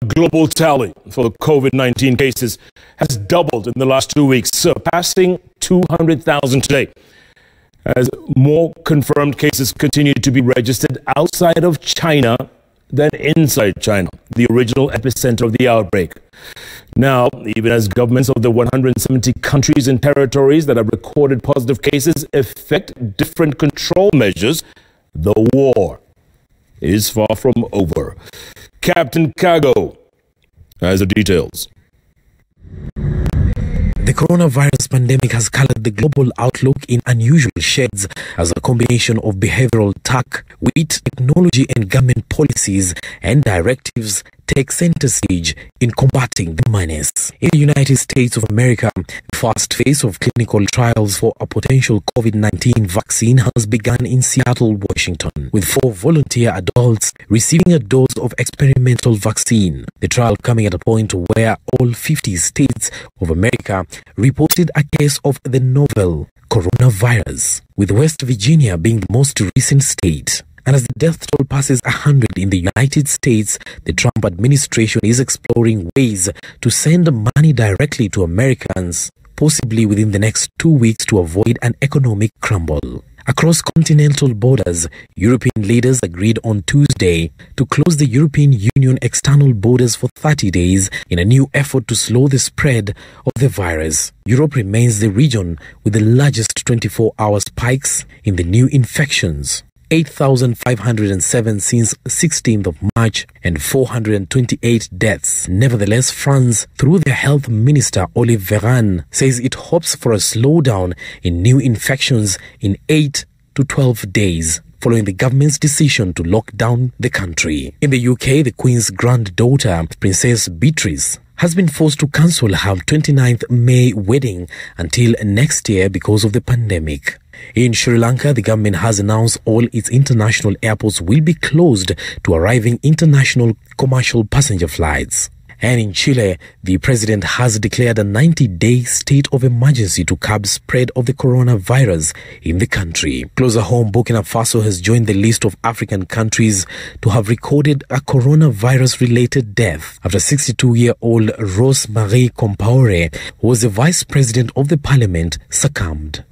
Global tally for the COVID-19 cases has doubled in the last 2 weeks, surpassing 200,000 today, as more confirmed cases continue to be registered outside of China than inside China, the original epicenter of the outbreak. Now, even as governments of the 170 countries and territories that have recorded positive cases effect different control measures, the war is far from over. Captain Kago has the details. The coronavirus pandemic has colored the global outlook in unusual shades as a combination of behavioral tech, wit, technology and government policies and directives take center stage in combating the menace. In the United States of America, the first phase of clinical trials for a potential COVID-19 vaccine has begun in Seattle, Washington, with 4 volunteer adults receiving a dose of experimental vaccine. The trial coming at a point where all 50 states of America reported a case of the novel coronavirus, with West Virginia being the most recent state. And as the death toll passes 100 in the United States, the Trump administration is exploring ways to send money directly to Americans, possibly within the next 2 weeks, to avoid an economic crumble. Across continental borders, European leaders agreed on Tuesday to close the European Union external borders for 30 days in a new effort to slow the spread of the virus. Europe remains the region with the largest 24-hour spikes in the new infections. 8,507 since 16th of March and 428 deaths. Nevertheless, France, through their health minister Olivier Véran, says it hopes for a slowdown in new infections in 8 to 12 days, following the government's decision to lock down the country. In the UK, the Queen's granddaughter, Princess Beatrice, has been forced to cancel her 29th May wedding until next year because of the pandemic. In Sri Lanka, the government has announced all its international airports will be closed to arriving international commercial passenger flights. And in Chile, the president has declared a 90-day state of emergency to curb spread of the coronavirus in the country. Closer home, Burkina Faso has joined the list of African countries to have recorded a coronavirus-related death after 62-year-old Rose Marie Compaoré, who was the vice president of the parliament, succumbed.